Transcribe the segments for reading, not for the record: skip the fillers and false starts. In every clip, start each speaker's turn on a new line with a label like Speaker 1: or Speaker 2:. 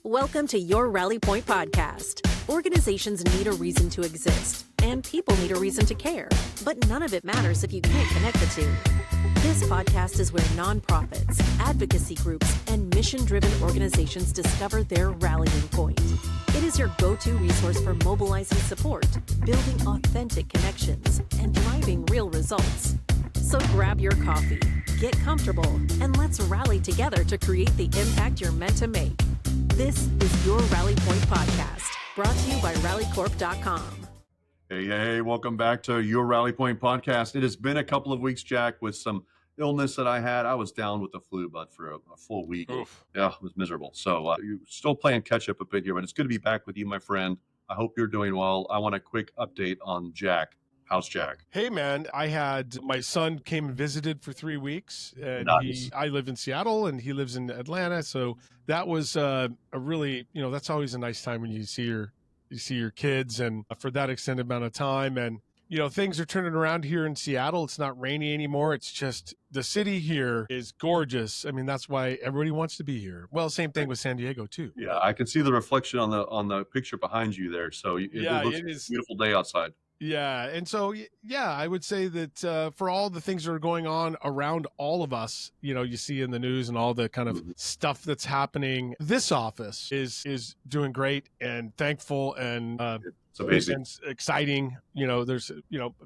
Speaker 1: Welcome to your Rally Point podcast. Organizations need a reason to exist, and people need a reason to care, but none of it matters if you can't connect the two. This podcast is where nonprofits, advocacy groups, and mission-driven organizations discover their rallying point. It is your go-to resource for mobilizing support, building authentic connections, and driving real results. So grab your coffee, get comfortable, and let's rally together to create the impact you're meant to make. This is your Rally Point podcast, brought to you by rallycorp.com.
Speaker 2: Hey, welcome back to your Rally Point podcast. It has been a couple of weeks, Jack, with some illness that I had. I was down with the flu, but for a full week.
Speaker 3: Oof.
Speaker 2: Yeah, it was miserable. So you're still playing catch up a bit here, but it's good to be back with you, my friend. I hope you're doing well. I want a quick update on Jack. How's Jack?
Speaker 3: Hey, man, my son came and visited for 3 weeks, and
Speaker 2: Nice.
Speaker 3: I live in Seattle and he lives in Atlanta. So that was a really, that's always a nice time when you see your kids and for that extended amount of time. And, things are turning around here in Seattle. It's not rainy anymore. It's just the city here is gorgeous. I mean, that's why everybody wants to be here. Well, same thing with San Diego too.
Speaker 2: Yeah, I can see the reflection on the picture behind you there. So it looks
Speaker 3: it is
Speaker 2: a beautiful day outside.
Speaker 3: Yeah. And so, I would say that for all the things that are going on around all of us, you see in the news and all the kind of stuff that's happening, this office is doing great and thankful and
Speaker 2: It's amazing.
Speaker 3: and exciting. There's,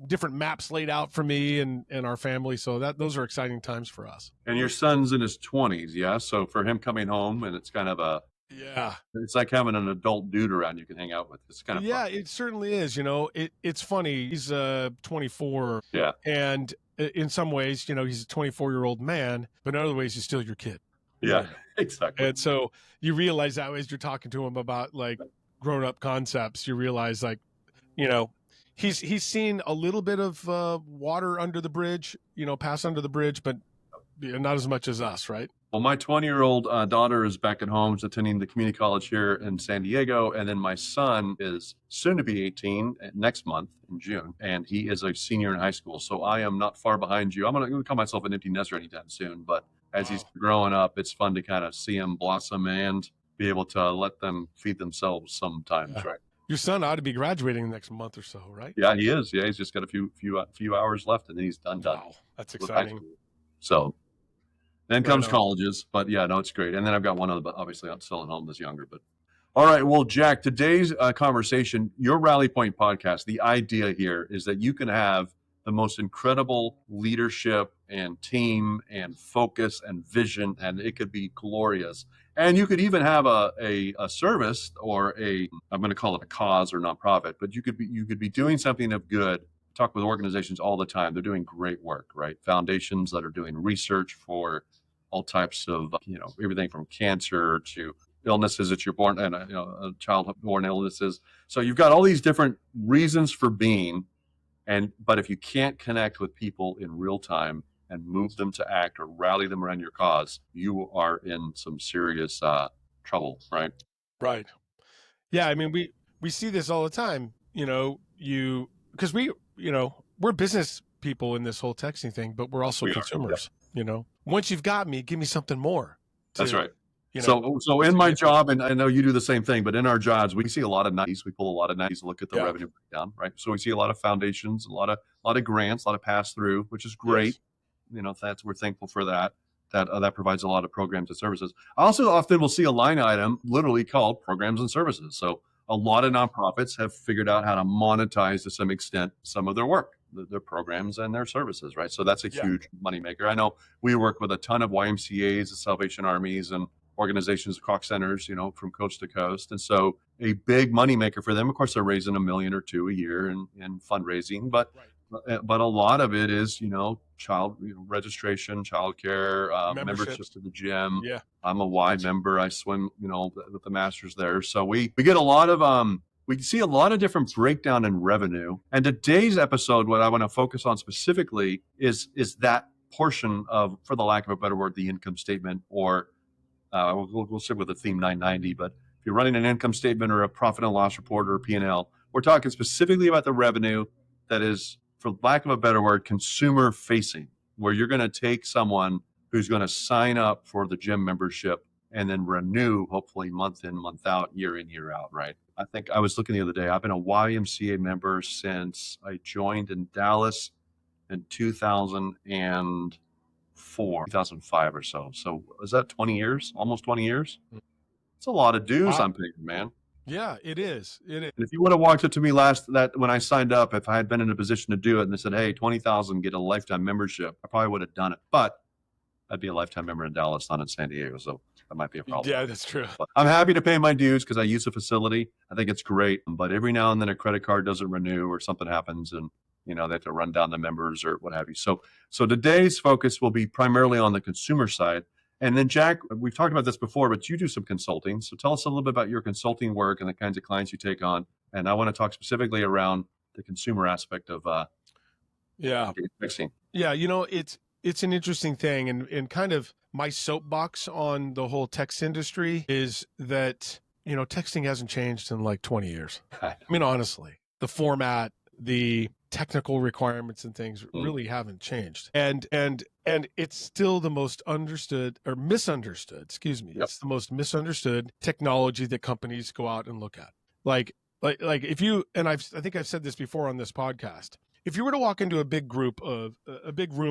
Speaker 3: different maps laid out for me and our family. So those are exciting times for us.
Speaker 2: And your son's in his 20s, yeah? So for him coming home, and it's kind of it's like having an adult dude around you can hang out with. It's kind of fun.
Speaker 3: It certainly is. It's funny. He's 24.
Speaker 2: Yeah.
Speaker 3: And in some ways, he's a 24-year-old man, but in other ways, he's still your kid.
Speaker 2: Yeah, exactly.
Speaker 3: And so you realize that as you're talking to him about like grown-up concepts, you realize he's seen a little bit of water under the bridge, pass under the bridge, but not as much as us, right?
Speaker 2: Well, my 20-year-old daughter is back at home. She's attending the community college here in San Diego. And then my son is soon to be 18 next month in June. And he is a senior in high school. So I am not far behind you. I'm going to call myself an empty nester anytime soon. But as he's growing up, it's fun to kind of see him blossom and be able to let them feed themselves sometimes, right?
Speaker 3: Your son ought to be graduating the next month or so, right?
Speaker 2: Yeah, he is. Yeah, he's just got a few hours left and then he's done.
Speaker 3: Wow, that's
Speaker 2: with high
Speaker 3: exciting.
Speaker 2: school. So then comes
Speaker 3: on.
Speaker 2: colleges, but yeah, no, it's great. And then I've got one other, but obviously I'm still at home that's younger. But all right, well, Jack, today's conversation, your Rally Point podcast, the idea here is that you can have the most incredible leadership and team and focus and vision, and it could be glorious. And you could even have a service or I'm going to call it a cause or nonprofit, but you could be doing something of good. Talk with organizations all the time. They're doing great work, right? Foundations that are doing research for all types of, everything from cancer to illnesses that you're born and, child-born illnesses. So you've got all these different reasons for being, but if you can't connect with people in real time and move them to act or rally them around your cause, you are in some serious trouble, right?
Speaker 3: Right. Yeah. I mean, we see this all the time, because we're business people in this whole texting thing, but we're also consumers, Once you've got me, give me something more.
Speaker 2: That's right. So in my job, and I know you do the same thing, but in our jobs, we see a lot of 90s. We pull a lot of 90s to look at the revenue breakdown, right? So we see a lot of foundations, a lot of grants, a lot of pass through, which is great. Yes. We're thankful for that. That provides a lot of programs and services. I also often will see a line item literally called programs and services. So a lot of nonprofits have figured out how to monetize to some extent some of their work, their programs and their services, right? So that's a huge moneymaker. I know we work with a ton of YMCAs, the Salvation Armies, and organizations, Croc Centers, from coast to coast. And so a big moneymaker for them, of course, they're raising $1 million or $2 million a year in fundraising, but a lot of it is, child registration, childcare, memberships to the gym.
Speaker 3: Yeah.
Speaker 2: I'm a Y member. I swim, with the masters there. So we get a lot of, we see a lot of different breakdown in revenue. And today's episode, what I want to focus on specifically is that portion of, for the lack of a better word, the income statement, or we'll stick with the theme 990. But if you're running an income statement or a profit and loss report or a P&L, we're talking specifically about the revenue that is, for lack of a better word, consumer facing, where you're going to take someone who's going to sign up for the gym membership and then renew hopefully month in, month out, year in, year out, right? I think I was looking the other day, I've been a YMCA member since I joined in Dallas in 2004, 2005 or so. So is that 20 years? Almost 20 years? It's a lot of dues
Speaker 3: Wow.
Speaker 2: I'm paying, man.
Speaker 3: Yeah, it is. It is.
Speaker 2: And if you would have walked up to me when I signed up, if I had been in a position to do it and they said, hey, 20,000, get a lifetime membership, I probably would have done it. But I'd be a lifetime member in Dallas, not in San Diego. So that might be a problem.
Speaker 3: Yeah, that's true.
Speaker 2: But I'm happy to pay my dues because I use the facility. I think it's great. But every now and then a credit card doesn't renew or something happens and they have to run down the members or what have you. So today's focus will be primarily on the consumer side. And then Jack, we've talked about this before, but you do some consulting. So tell us a little bit about your consulting work and the kinds of clients you take on. And I want to talk specifically around the consumer aspect of texting.
Speaker 3: Yeah, it's an interesting thing, and kind of my soapbox on the whole text industry is that texting hasn't changed in like 20 years. I mean, honestly, the format, the technical requirements and things really haven't changed, and it's still the most understood or misunderstood. Excuse me, It's the most misunderstood technology that companies go out and look at. Like if you, and I think I've said this before on this podcast. If you were to walk into a big room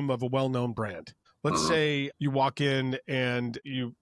Speaker 3: of a well-known brand, let's say you walk in and you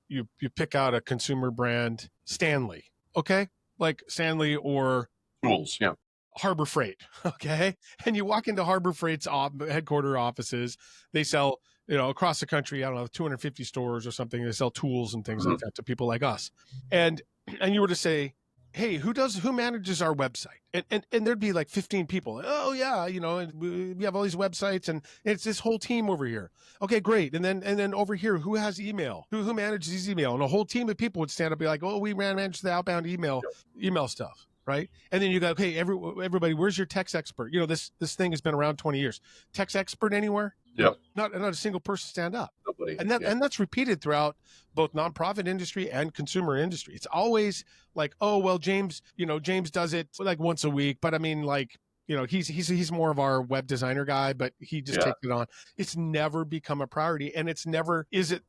Speaker 3: pick out a consumer brand, Stanley, okay? Like Stanley or
Speaker 2: Tools, yeah.
Speaker 3: Harbor Freight, okay? And you walk into Harbor Freight's headquarter offices, they sell, across the country, I don't know, 250 stores or something. They sell tools and things like that to people like us. And you were to say, hey, who manages our website? And there'd be like 15 people. Oh yeah, and we have all these websites and it's this whole team over here. Okay, great. And then over here, who has email? Who manages email? And a whole team of people would stand up and be like, oh, we manage the outbound email stuff. Right. And then you go, okay, everybody, where's your text expert? This thing has been around 20 years. Text expert anywhere?
Speaker 2: Yep.
Speaker 3: Not a single person stand up.
Speaker 2: Nobody.
Speaker 3: And that's repeated throughout both nonprofit industry and consumer industry. It's always like, oh, well, James does it like once a week. But I mean, like, he's more of our web designer guy, but he just takes it on. It's never become a priority. And it's never, is it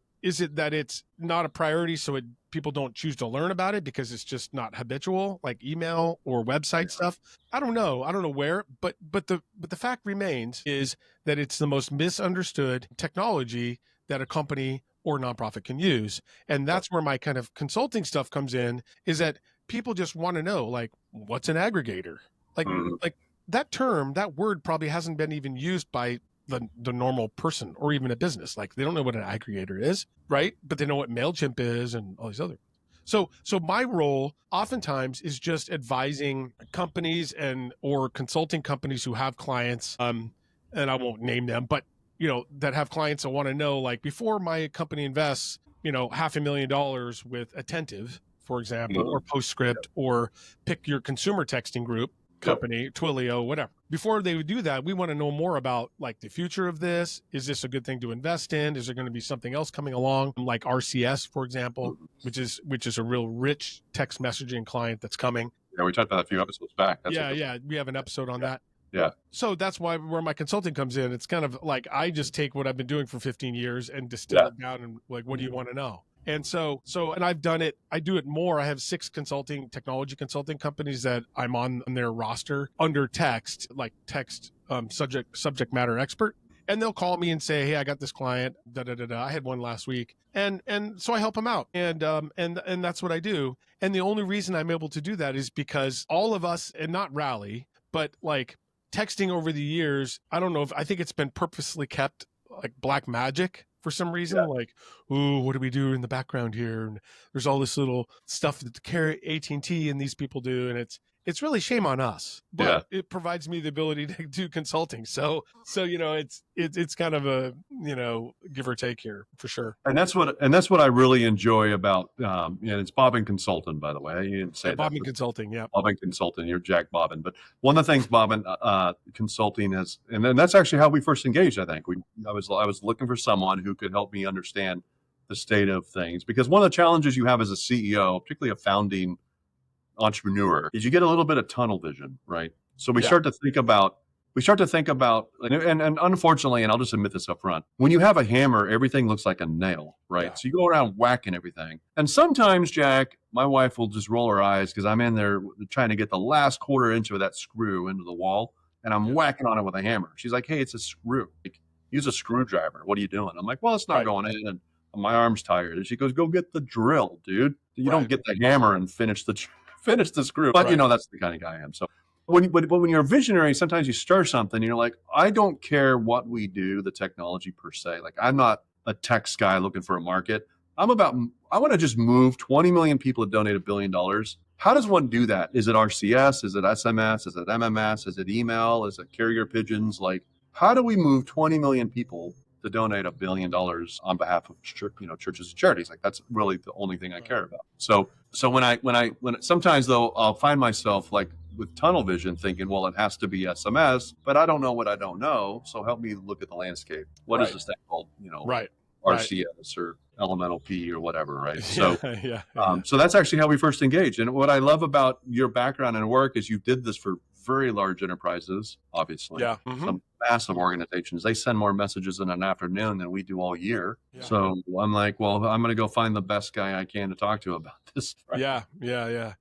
Speaker 3: that it's not a priority so people don't choose to learn about it because it's just not habitual, like email or website stuff? I don't know where, but the fact remains is that it's the most misunderstood technology that a company or nonprofit can use. And that's where my kind of consulting stuff comes in, is that people just want to know, like, what's an aggregator? Like that term, that word probably hasn't been even used by the normal person or even a business. Like, they don't know what an aggregator is, right? But they know what MailChimp is and all these other. So my role oftentimes is just advising companies or consulting companies who have clients, and I won't name them, but that have clients that want to know, like, before my company invests, $500,000 with Attentive, for example, or Postscript, or pick your consumer texting group company, Twilio, whatever. Before they would do that, we want to know more about, like, the future of this. Is this a good thing to invest in? Is there going to be something else coming along, like RCS, for example, which is a real rich text messaging client that's coming.
Speaker 2: Yeah, we talked about that a few episodes back.
Speaker 3: We have an episode on that.
Speaker 2: Yeah.
Speaker 3: So that's where my consulting comes in. It's kind of like, I just take what I've been doing for 15 years and distill it down and, like, what do you want to know? And so, and I've done it. I do it more. I have 6 technology consulting companies that I'm on their roster under text subject matter expert. And they'll call me and say, hey, I got this client, I had one last week. And so I help them out. And that's what I do. And the only reason I'm able to do that is because all of us, and not Rally, but like texting over the years, I think it's been purposely kept like black magic for some reason. Like, ooh, what do we do in the background here? And there's all this little stuff that AT&T and these people do. And it's really shame on us, but it provides me the ability to do consulting. So it's kind of a give or take here for sure.
Speaker 2: And that's what I really enjoy about it's Bobin Consultant, by the way. You didn't say that.
Speaker 3: Bobin Consulting, yeah.
Speaker 2: Bobin Consultant. You're Jack Bobin. But one of the things Bobin Consulting has, and then that's actually how we first engaged. I think I was looking for someone who could help me understand the state of things, because one of the challenges you have as a CEO, particularly a founding entrepreneur, is you get a little bit of tunnel vision, right? So we start to think about we start to think about, and unfortunately, and I'll just admit this up front, when you have a hammer, everything looks like a nail, right?
Speaker 3: Yeah.
Speaker 2: So you go around whacking everything. And sometimes, Jack, my wife will just roll her eyes because I'm in there trying to get the last quarter inch of that screw into the wall, and I'm whacking on it with a hammer. She's like, hey, it's a screw. Like, use a screwdriver. What are you doing? I'm like, well, it's not
Speaker 3: Right.
Speaker 2: going in, and my arm's tired. And she goes, go get the drill, dude. You don't
Speaker 3: Right.
Speaker 2: get the hammer and finish the screw. But,
Speaker 3: Right.
Speaker 2: that's the kind of guy I am. So when you're a visionary, sometimes you stir something, and you're like, I don't care what we do, the technology per se. Like, I'm not a tech guy looking for a market. I want to just move 20 million people to donate $1 billion. How does one do that? Is it RCS? Is it SMS? Is it MMS? Is it email? Is it carrier pigeons? Like, how do we move 20 million people to donate $1 billion on behalf of churches and charities? Like, that's really the only thing I care about. So when sometimes though, I'll find myself like with tunnel vision thinking, well, it has to be SMS, but I don't know what I don't know. So help me look at the landscape. What is this thing called,
Speaker 3: Right.
Speaker 2: RCS or elemental P or whatever, right? So,
Speaker 3: Yeah.
Speaker 2: so that's actually how we first engaged. And what I love about your background and work is you did this for very large enterprises, obviously.
Speaker 3: Yeah.
Speaker 2: Some massive organizations. They send more messages in an afternoon than we do all year.
Speaker 3: Yeah.
Speaker 2: So I'm like, well, I'm going to go find the best guy I can to talk to about this. Right?
Speaker 3: Yeah.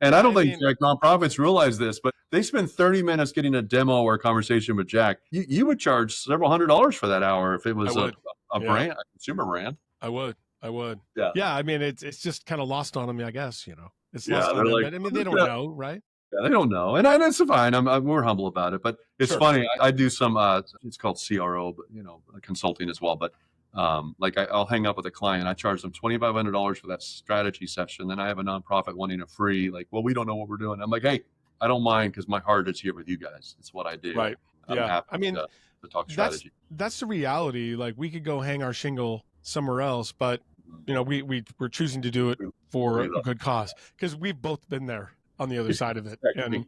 Speaker 2: And I don't think Jack, nonprofits realize this, but they spend 30 minutes getting a demo or a conversation with Jack. You would charge several $100s for that hour if it was a brand, a consumer brand.
Speaker 3: I would.
Speaker 2: Yeah.
Speaker 3: Yeah. I mean, it's just kind of lost on them, I guess. It's lost on them.
Speaker 2: Like,
Speaker 3: But, I mean, they don't know, right?
Speaker 2: Yeah, they don't know, and that's fine. We're humble about it, but it's funny. I do some. It's called CRO, but consulting as well. But I'll hang up with a client. I charge them $2,500 for that strategy session. Then I have a nonprofit wanting a free. Like, well, we don't know what we're doing. I'm like, hey, I don't mind because my heart is here with you guys. It's what I do.
Speaker 3: Right.
Speaker 2: I'm happy to talk strategy.
Speaker 3: That's the reality. Like, we could go hang our shingle somewhere else, but we're choosing to do it for a good cause because we've both been there on the other side of it. And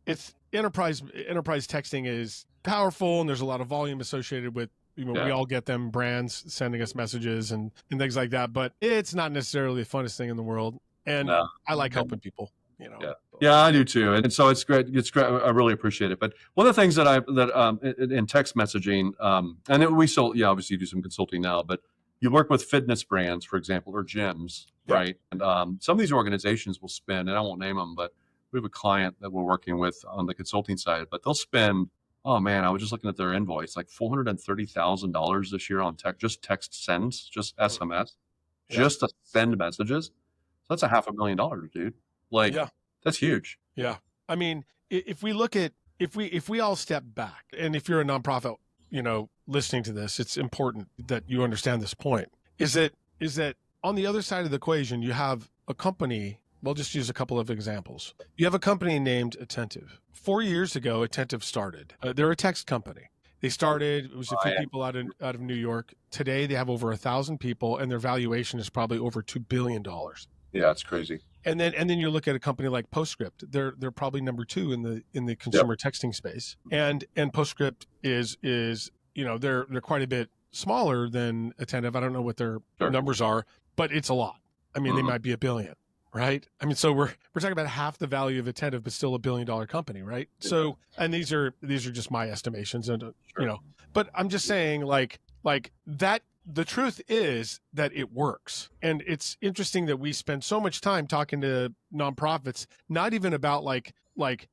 Speaker 3: it's enterprise texting is powerful, and there's a lot of volume associated with, we all get them, brands sending us messages and things like that, but it's not necessarily the funnest thing in the world. And I like helping people,
Speaker 2: Yeah, I do too. And so it's great. It's great. I really appreciate it. But one of the things that in text messaging, and then we still, obviously you do some consulting now, but you work with fitness brands, for example, or gyms, right? And some of these organizations will spend, and I won't name them, but we have a client that we're working with on the consulting side, but they'll spend, oh man, I was just looking at their invoice, like $430,000 this year on text sends, just SMS, just to send messages. So that's $500,000, dude. Like, that's huge.
Speaker 3: Yeah. I mean, if we look at, if we all step back, and if you're a nonprofit, listening to this, it's important that you understand this point, is that on the other side of the equation, you have a company. We'll just use a couple of examples. You have a company named Attentive. 4 years ago, Attentive started. They're a text company. They started, it was a few people out of New York. Today, they have over 1,000 people, and their valuation is probably over $2 billion.
Speaker 2: Yeah, it's crazy.
Speaker 3: And then you look at a company like Postscript. They're probably number 2 in the consumer texting space. And Postscript is they're quite a bit smaller than Attentive. I don't know what their numbers are, but it's a lot. I mean, they might be $1 billion, right? I mean, so we're talking about half the value of Attentive, but still $1 billion company, right? So, and these are just my estimations, and but I'm just saying, like that. The truth is that it works. And it's interesting that we spend so much time talking to nonprofits, not even about like,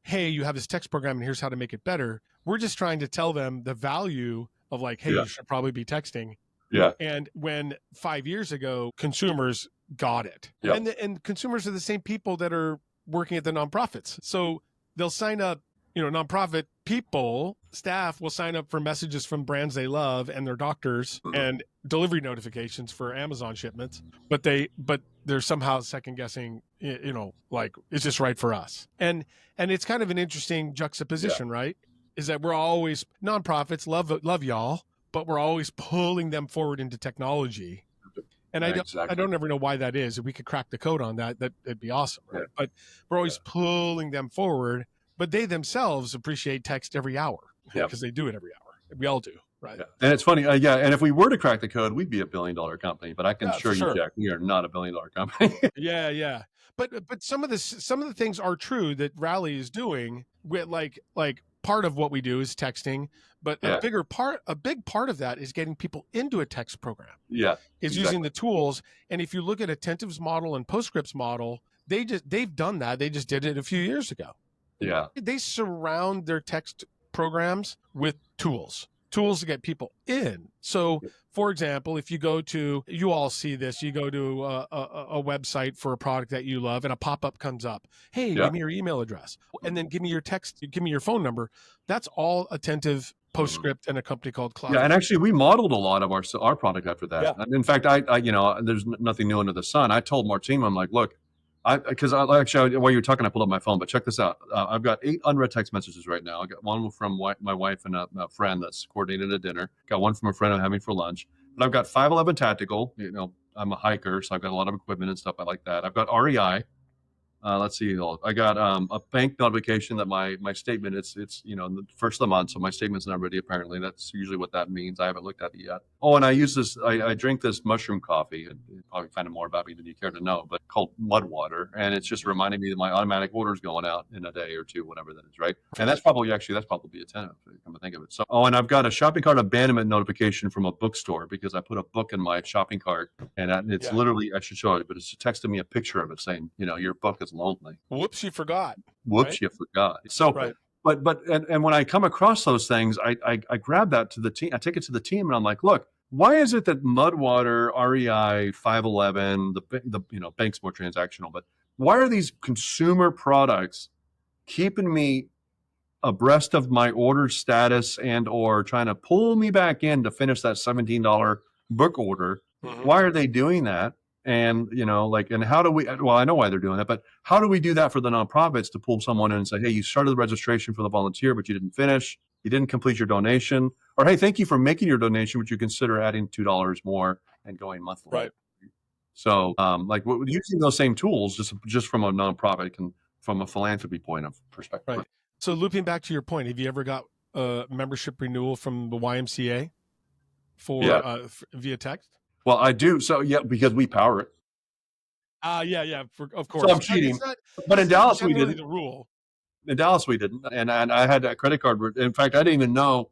Speaker 3: hey, you have this text program and here's how to make it better. We're just trying to tell them the value of like, hey, you should probably be texting.
Speaker 2: Yeah.
Speaker 3: And when 5 years ago, consumers got it. And consumers are the same people that are working at the nonprofits. So they'll sign up, nonprofit people, staff will sign up for messages from brands they love and their doctors and delivery notifications for Amazon shipments, but they're somehow second guessing, like, is this right for us? And it's kind of an interesting juxtaposition, right? Is that we're always, nonprofits love y'all, but we're always pulling them forward into technology. And I don't ever know why that is. If we could crack the code on that, that'd be awesome, right? But we're always pulling them forward. But they themselves appreciate text every hour because they do it every hour. We all do, right?
Speaker 2: Yeah. And it's funny, and if we were to crack the code, we'd be $1 billion company. But I can assure you, Jack, we are not $1 billion company.
Speaker 3: Yeah. But some of the things are true that Rally is doing. With like part of what we do is texting, but
Speaker 2: Yeah.
Speaker 3: a big part of that is getting people into a text program.
Speaker 2: Yeah.
Speaker 3: Is using the tools. And if you look at Attentive's model and Postscript's model, they've done that. They just did it a few years ago.
Speaker 2: Yeah.
Speaker 3: They surround their text programs with tools to get people in. So, for example, if you go to, you all see this, you go to a website for a product that you love and a pop-up comes up. Hey,
Speaker 2: Yeah.
Speaker 3: give me your email address and then give me your text, give me your phone number. That's all Attentive, Postscript, and a company called Cloud.
Speaker 2: Yeah, and actually, we modeled a lot of our product after that.
Speaker 3: Yeah.
Speaker 2: In fact, I there's nothing new under the sun. I told Martin, I'm like, look, because actually, while you were talking, I pulled up my phone, but check this out. I've got 8 unread text messages right now. I got one from my wife and a friend that's coordinated a dinner. Got one from a friend I'm having for lunch. But I've got 511 Tactical. I'm a hiker, so I've got a lot of equipment and stuff. I like that. I've got REI. Let's see. I got a bank notification that my statement it's the first of the month, so my statement's not ready. Apparently, that's usually what that means. I haven't looked at it yet. Oh, and I use this. I drink this mushroom coffee. And you probably find out more about me than you care to know, but called Mud Water, and it's just reminding me that my automatic order is going out in a day or two, whatever that is, right? And that's probably Attentive. Come to think of it. So, and I've got a shopping cart abandonment notification from a bookstore because I put a book in my shopping cart, and it's literally, I should show it, but it's texting me a picture of it saying, your book is lonely.
Speaker 3: Whoops, you forgot.
Speaker 2: You forgot. So,
Speaker 3: right.
Speaker 2: but when I come across those things, I grab that to the team. I take it to the team, and I'm like, look, why is it that Mudwater, REI, 511, the bank's more transactional, but why are these consumer products keeping me abreast of my order status and or trying to pull me back in to finish that $17 book order? Mm-hmm. Why are they doing that? And, and how do we, well, I know why they're doing that, but how do we do that for the nonprofits to pull someone in and say, hey, you started the registration for the volunteer, but you didn't finish, you didn't complete your donation, or, hey, thank you for making your donation, would you consider adding $2 more and going monthly?
Speaker 3: Right.
Speaker 2: So, using those same tools, just from a nonprofit from a philanthropy point of perspective.
Speaker 3: Right. So looping back to your point, have you ever got a membership renewal from the YMCA via text?
Speaker 2: Well, I do. So, yeah, because we power it.
Speaker 3: Yeah, of course.
Speaker 2: So I'm cheating. But in Dallas, we didn't.
Speaker 3: The rule.
Speaker 2: In Dallas, we didn't. And I had a credit card. In fact, I didn't even know,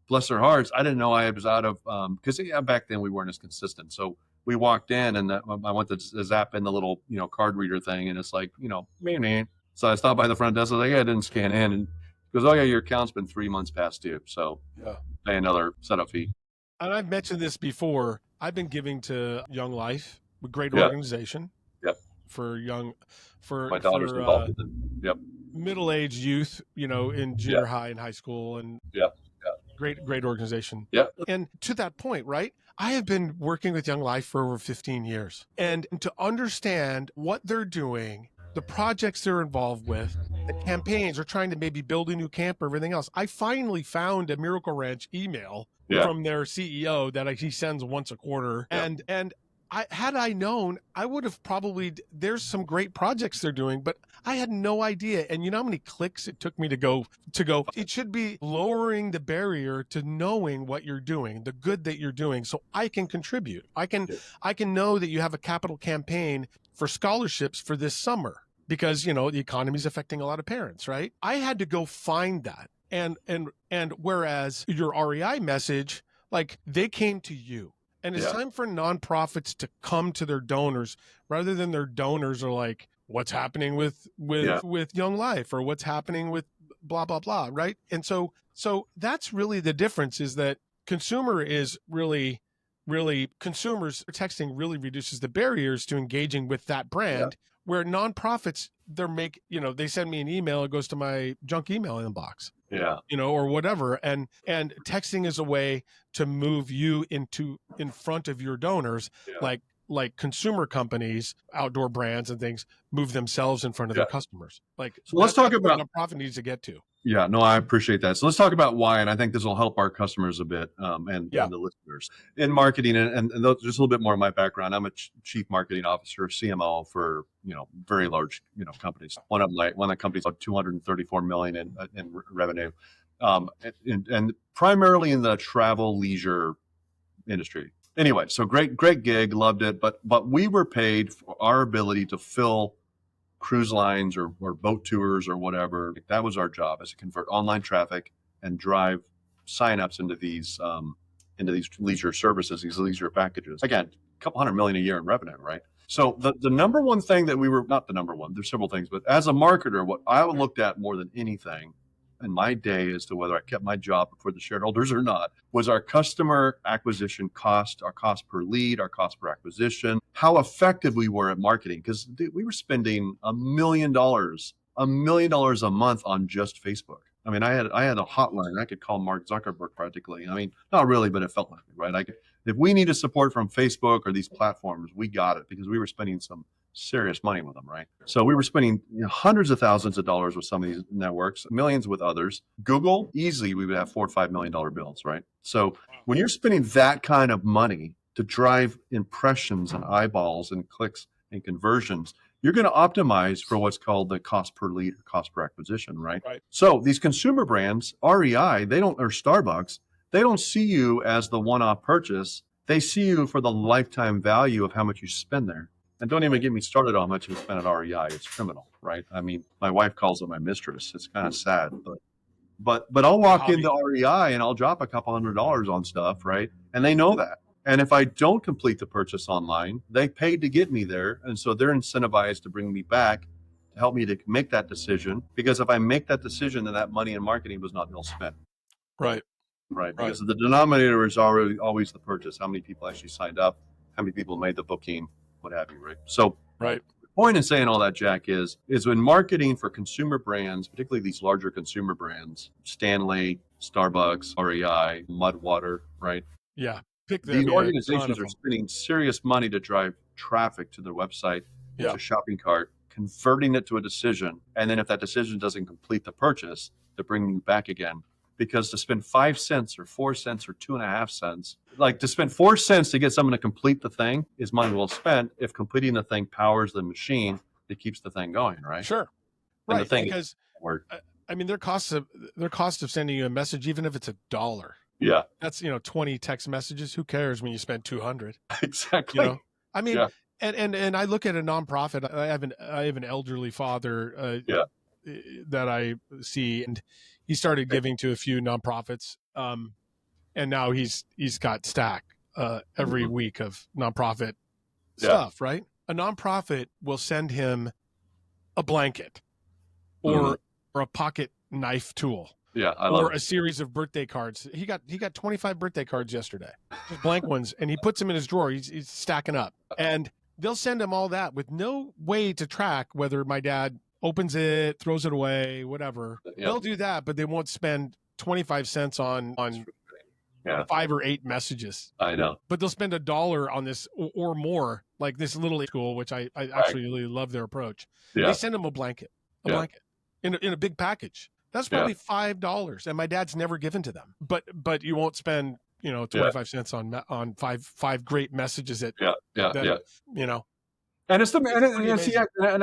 Speaker 2: bless their hearts, I didn't know I was out of, because back then we weren't as consistent. So we walked in and I went to zap in the little, card reader thing. And it's like, man. So I stopped by the front desk. I was like, I didn't scan in. And he goes, oh, yeah, your account's been 3 months past due. So pay another setup fee. And
Speaker 3: I've mentioned this before. I've been giving to Young Life, a great organization.
Speaker 2: Yep.
Speaker 3: For
Speaker 2: my daughter's involved with it. Yep.
Speaker 3: Middle-aged youth, in junior high and high school, and great organization.
Speaker 2: Yeah.
Speaker 3: And to that point, right? I have been working with Young Life for over 15 years, and to understand what they're doing, the projects they're involved with, the campaigns, or trying to maybe build a new camp or everything else. I finally found a Miracle Ranch email from their CEO that he sends once a quarter. Yeah. And had I known, I would have probably, there's some great projects they're doing, but I had no idea. And you know how many clicks it took me to go, it should be lowering the barrier to knowing what you're doing, the good that you're doing, so I can contribute. I can know that you have a capital campaign for scholarships for this summer because, the economy is affecting a lot of parents, right? I had to go find that. And whereas your REI message, like, they came to you. And it's time for nonprofits to come to their donors rather than their donors are like, what's happening with Young Life, or what's happening with blah, blah, blah, right? And so that's really the difference, is that consumers texting really reduces the barriers to engaging with that brand, where nonprofits, they send me an email, it goes to my junk email inbox. Or whatever. And texting is a way to move you in front of your donors, like consumer companies, outdoor brands and things move themselves in front of their customers. So
Speaker 2: let's talk about
Speaker 3: what a nonprofit needs to get to.
Speaker 2: Yeah, no, I appreciate that. So let's talk about why, and I think this will help our customers a bit, and the listeners in marketing. And just a little bit more of my background. I'm a chief marketing officer, CMO for very large companies. One of the companies about 234 million in revenue, and primarily in the travel leisure industry. Anyway, so great gig, loved it, but we were paid for our ability to fill cruise lines or boat tours or whatever. That was our job, is to convert online traffic and drive signups into these leisure services, these leisure packages. Again, a couple hundred million a year in revenue, right? So the number one thing that we were, not the number one, there's several things, but as a marketer, what I looked at more than anything in my day as to whether I kept my job for the shareholders or not was our customer acquisition cost, our cost per lead, our cost per acquisition, how effective we were at marketing. Because we were spending $1 million a month on just Facebook. I mean, I had a hotline. I could call Mark Zuckerberg practically. I mean, not really, but it felt like it, right? If we needed support from Facebook or these platforms, we got it because we were spending some serious money with them, right? So we were spending hundreds of thousands of dollars with some of these networks, millions with others. Google, easily we would have $4 or $5 million bills, right? So when you're spending that kind of money to drive impressions and eyeballs and clicks and conversions, you're going to optimize for what's called the cost per lead or cost per acquisition, right? So these consumer brands, REI, or Starbucks, they don't see you as the one-off purchase. They see you for the lifetime value of how much you spend there. And don't even get me started on how much you spend at REI. It's criminal, right? I mean, my wife calls it my mistress. It's kind of sad, but I'll walk into REI and I'll drop a couple $100 on stuff, right? And they know that. And if I don't complete the purchase online, they paid to get me there. And so they're incentivized to bring me back to help me to make that decision. Because if I make that decision, then that money in marketing was not well spent.
Speaker 3: Right.
Speaker 2: Because the denominator is always the purchase. How many people actually signed up? How many people made the booking? What have you, right? So the point in saying all that, Jack, is when marketing for consumer brands, particularly these larger consumer brands, Stanley, Starbucks, REI, Mudwater, right?
Speaker 3: Yeah.
Speaker 2: These organizations are spending serious money to drive traffic to their website, to a shopping cart, converting it to a decision. And then if that decision doesn't complete the purchase, they're bringing you back again. Because to spend 5 cents or 4 cents or 2.5 cents, like to spend 4 cents to get someone to complete the thing is money well spent if completing the thing powers the machine that keeps the thing going, right?
Speaker 3: Sure.
Speaker 2: And
Speaker 3: right. Because I mean, their cost of sending you a message, even if it's $1.
Speaker 2: Yeah.
Speaker 3: That's 20 text messages. Who cares when you spend 200?
Speaker 2: Exactly.
Speaker 3: I mean, and I look at a nonprofit. I have an elderly father that I see, and he started giving to a few nonprofits, and now he's got stack every week of nonprofit stuff. Right? A nonprofit will send him a blanket or a pocket knife tool.
Speaker 2: Yeah,
Speaker 3: or a series of birthday cards. He got 25 birthday cards yesterday, just blank ones, and he puts them in his drawer. He's stacking up, and they'll send him all that with no way to track whether my dad opens it, throws it away, whatever. They'll do that, but they won't spend 25 cents on 5 or 8 messages.
Speaker 2: I know,
Speaker 3: but they'll spend $1 on this or more, like this little school, which I actually really love their approach. They send him a blanket in a big package. That's probably $5, and my dad's never given to them. But you won't spend 25 cents on five great messages that And it's and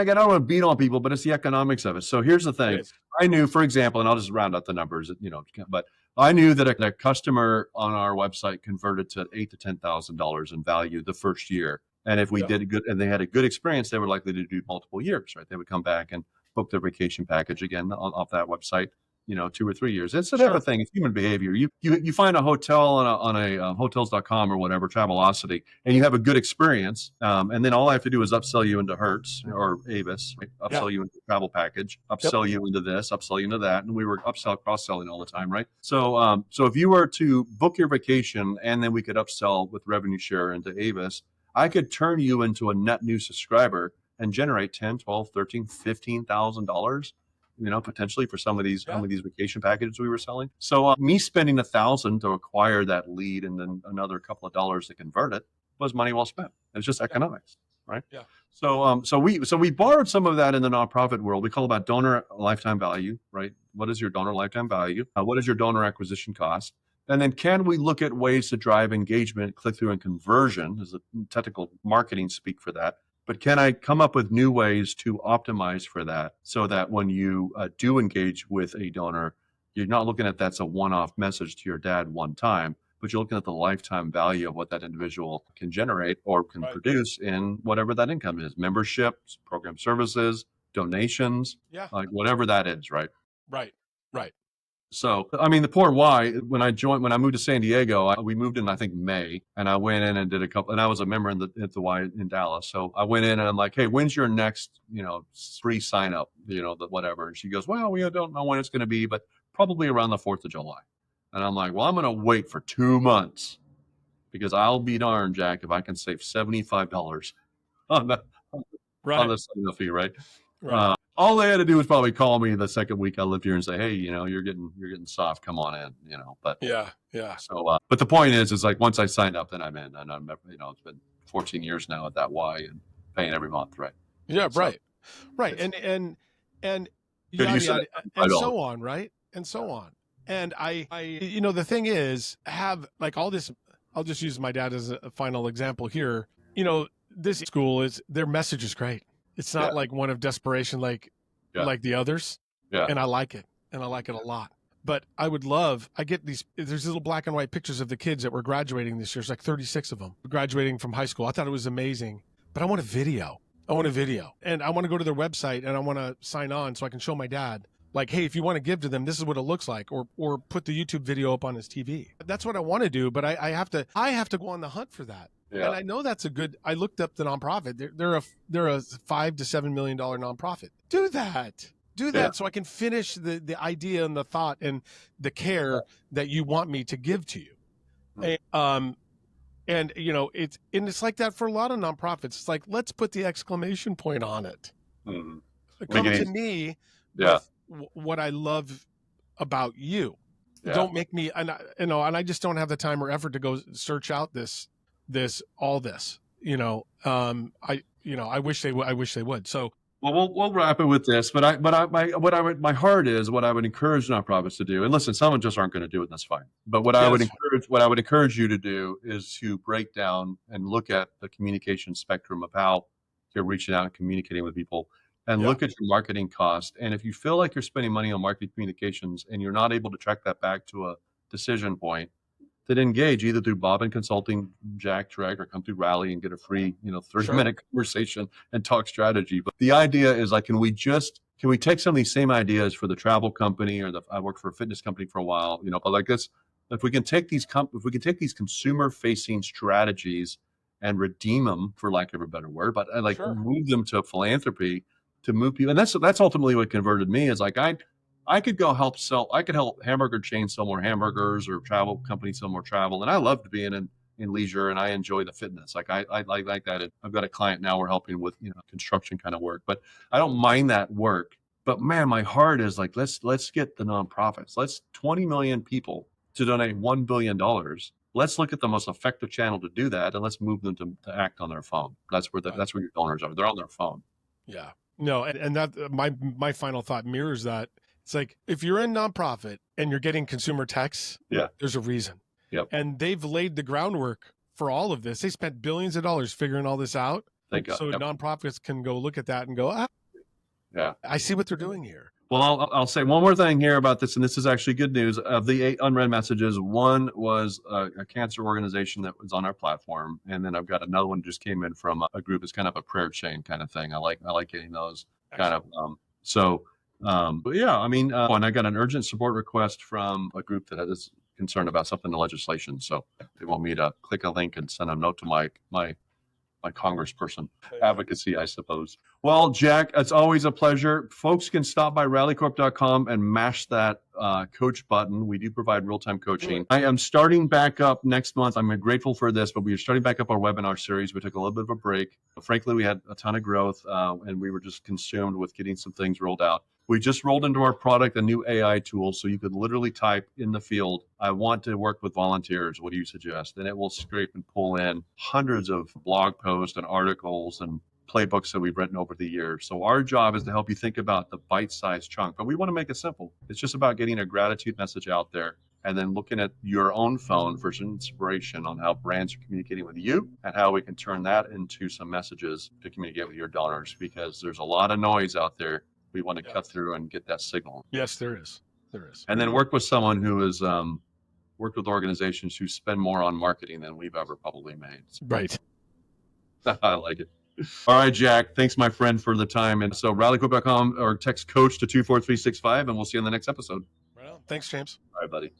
Speaker 3: again, I don't want to beat on people, but it's the economics of it. So here's the thing: I knew, for example, and I'll just round out the numbers, but I knew that a customer on our website converted to $8,000 to $10,000 in value the first year, and if we did good and they had a good experience, they were likely to do multiple years, right? They would come back and book their vacation package again off that website, 2 or 3 years. It's the type of thing. It's human behavior. You find a hotel on a hotels.com or whatever, Travelocity, and you have a good experience. And then all I have to do is upsell you into Hertz or Avis, right? Upsell you into a travel package, upsell you into this, upsell you into that. And we were cross-selling all the time, right? So if you were to book your vacation and then we could upsell with revenue share into Avis, I could turn you into a net new subscriber and generate $10, $12, $13, $15,000, potentially for some of these vacation packages we were selling. So me spending $1,000 to acquire that lead and then another couple of dollars to convert it was money well spent. It's just economics, right? Yeah. So we borrowed some of that in the nonprofit world. We call it about donor lifetime value, right? What is your donor lifetime value? What is your donor acquisition cost? And then can we look at ways to drive engagement, click-through, and conversion? There's a technical marketing speak for that. But can I come up with new ways to optimize for that so that when you do engage with a donor, you're not looking at that's a one-off message to your dad one time, but you're looking at the lifetime value of what that individual can generate or can produce in whatever that income is: memberships, program services,
Speaker 2: donations,
Speaker 3: Yeah.
Speaker 2: like whatever that is, right?
Speaker 3: Right. Right.
Speaker 2: So, I mean, the poor Y, when I moved to San Diego, we moved in, I think, May, and I went in and did a couple, and I was a member at the Y in Dallas. So I went in and I'm like, hey, when's your next, free sign up, the whatever. And she goes, well, we don't know when it's going to be, but probably around the 4th of July. And I'm like, well, I'm going to wait for 2 months because I'll be darned, Jack, if I can save $75 on the, on the sign up fee, right?
Speaker 3: Right.
Speaker 2: All they had to do was probably call me the second week I lived here and say, hey, you're getting soft. Come on in, but
Speaker 3: Yeah.
Speaker 2: So, but the point is like once I signed up, then I'm in, and I'm, it's been 14 years now at that Y and paying every month, right?
Speaker 3: Yeah.
Speaker 2: So,
Speaker 3: right. And
Speaker 2: Good
Speaker 3: yada
Speaker 2: use of
Speaker 3: yada,
Speaker 2: that
Speaker 3: and
Speaker 2: $5.
Speaker 3: so on. Right. And so on. And I, the thing is, have like all this. I'll just use my dad as a final example here. This school their message is great. It's not like one of desperation, like the others.
Speaker 2: Yeah.
Speaker 3: And I like it. And I like it a lot. But I get there's little black and white pictures of the kids that were graduating this year. It's like 36 of them graduating from high school. I thought it was amazing, but I want a video. And I want to go to their website and I want to sign on so I can show my dad, like, hey, if you want to give to them, this is what it looks like, or put the YouTube video up on his TV. That's what I want to do, but I have to go on the hunt for that. Yeah. And I know that's I looked up the nonprofit. They're a $5 to $7 million nonprofit. Do that. So I can finish the idea and the thought and the care that you want me to give to you. And it's like that for a lot of nonprofits. It's like, let's put the exclamation point on it. Mm-hmm. Come to me with what I love about you. Yeah. Don't make me, and I just don't have the time or effort to go search out all this. I wish they would. So.
Speaker 2: Well, we'll wrap it with this, but my heart is what I would encourage nonprofits to do. And listen, some just aren't going to do it, and that's fine. But what I would encourage you to do is to break down and look at the communication spectrum of how you're reaching out and communicating with people, and look at your marketing cost. And if you feel like you're spending money on marketing communications and you're not able to track that back to a decision point, then engage either through Bobin Consulting, Jack Treg, or come through Rally and get a free, 30-minute conversation and talk strategy. But the idea is like, can we take some of these same ideas for the travel company, or I worked for a fitness company for a while, but like this, if we can take these consumer-facing strategies and redeem them, for lack of a better word, but move them to philanthropy to move people, and that's ultimately what converted me. Is like I could help hamburger chains sell more hamburgers, or travel companies sell more travel. And I loved being in leisure, and I enjoy the fitness. Like I like that. And I've got a client now we're helping with, construction kind of work, but I don't mind that work. But man, my heart is like, let's get the nonprofits. Let's 20 million people to donate $1 billion. Let's look at the most effective channel to do that. And let's move them to act on their phone. That's where your donors are. They're on their phone.
Speaker 3: Yeah. No. And that, my final thought mirrors that. It's like, if you're in nonprofit and you're getting consumer texts, there's a reason.
Speaker 2: Yep.
Speaker 3: And they've laid the groundwork for all of this. They spent billions of dollars figuring all this out.
Speaker 2: Thank God.
Speaker 3: So nonprofits can go look at that and go, I see what they're doing here.
Speaker 2: Well, I'll say one more thing here about this, and this is actually good news. Of the 8 unread messages, one was a cancer organization that was on our platform, and then I've got another one just came in from a group. It's kind of a prayer chain kind of thing. I like getting those. Excellent. Kind of but yeah, I mean, and I got an urgent support request from a group that is concerned about something in legislation. So they want me to click a link and send a note to my congressperson advocacy, I suppose. Well, Jack, it's always a pleasure. Folks can stop by rallycorp.com and mash that coach button. We do provide real-time coaching. I am starting back up next month. I'm grateful for this, but we are starting back up our webinar series. We took a little bit of a break. Frankly, we had a ton of growth, and we were just consumed with getting some things rolled out. We just rolled into our product a new AI tool, so you could literally type in the field, I want to work with volunteers. What do you suggest? And it will scrape and pull in hundreds of blog posts and articles and playbooks that we've written over the years. So our job is to help you think about the bite-sized chunk, but we want to make it simple. It's just about getting a gratitude message out there and then looking at your own phone for some inspiration on how brands are communicating with you and how we can turn that into some messages to communicate with your donors, because there's a lot of noise out there. We want to cut through and get that signal.
Speaker 3: Yes, there is.
Speaker 2: And then work with someone who has worked with organizations who spend more on marketing than we've ever probably made.
Speaker 3: Right.
Speaker 2: I like it. All right, Jack. Thanks, my friend, for the time. And so rallyquip.com or text coach to 24365, and we'll see you in the next episode.
Speaker 3: Right on. Thanks, James.
Speaker 2: All right, buddy.